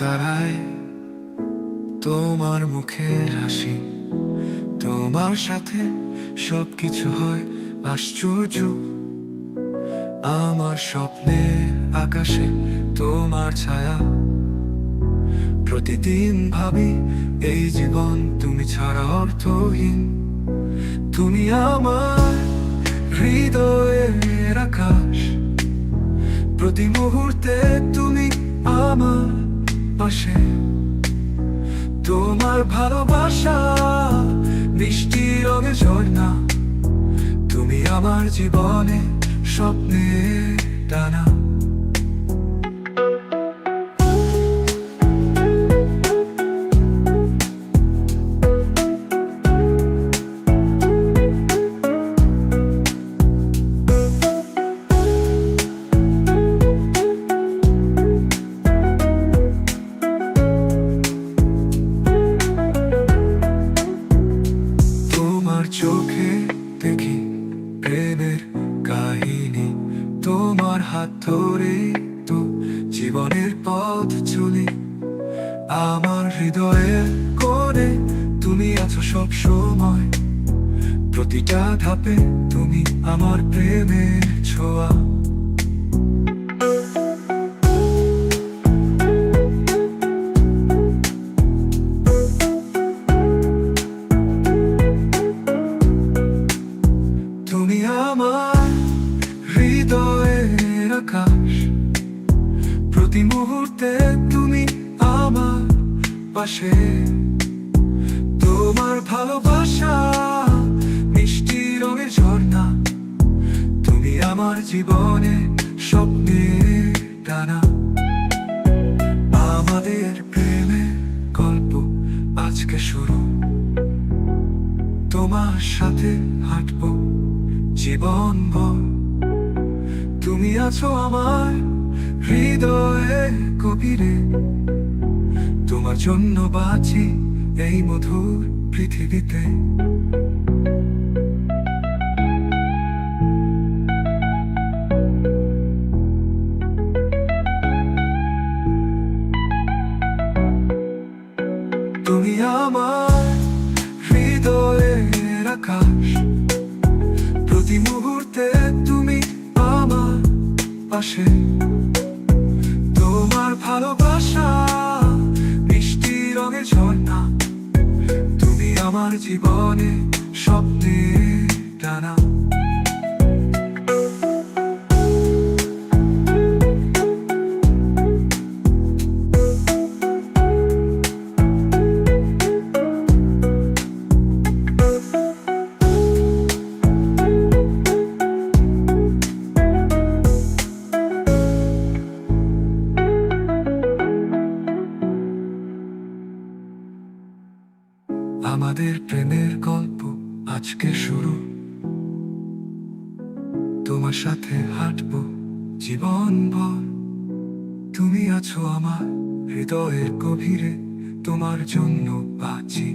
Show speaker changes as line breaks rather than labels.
দাঁড়ায় তোমার মুখের হাসি, তোমার সাথে সবকিছু হয় আশ্চর্য। আমার স্বপ্নের আকাশে তোমার ছায়া, প্রতিদিন ভাবি এই জীবন তুমি ছাড়া অর্থহীন। তুমি আমার হৃদয়ের আকাশ, প্রতি মুহূর্তে তুমি আমার পাশে। তোমার ভালোবাসা মিষ্টি রঙে ঝর্ণা, তুমি আমার জীবনে স্বপ্নের টানা। চোখে দেখি প্রেমের কাহিনী, তোমার হাত ধরে তো জীবনের পথ চলি। আমার হৃদয়ের কোণে তুমি আছো সব সময়, প্রতিটা ধাপে তুমি আমার প্রেমের ছোঁয়া। তুমি আমার হৃদয়ের আকাশ, প্রতি মুহূর্তে তুমি আমার পাশে। তোমার ভালোবাসা মিষ্টি রঙের ঝর্ণা, তুমি আমার জীবনে স্বপ্নের টানা। আমাদের প্রেমের গল্প আজকে শুরু, তোমার সাথে হাঁটবো জীবনভর। তুমি আছো আমার হৃদয়ের গভীরে, তোমার জন্য বাঁচি এই মধুর পৃথিবীতে। তুমি আমার হৃদয়ের আকাশ, প্রতি মুহূর্তে তুমি আমার পাশে। তোমার ভালোবাসা মিষ্টি রঙের ঝর্ণা, তুমি আমার জীবনে স্বপ্নের টানা। আমাদের প্রেমের গল্প আজকে শুরু, তোমার সাথে হাঁটবো জীবনভর। তুমি আছো আমার হৃদয়ের গভীরে, তোমার জন্য বাঁচি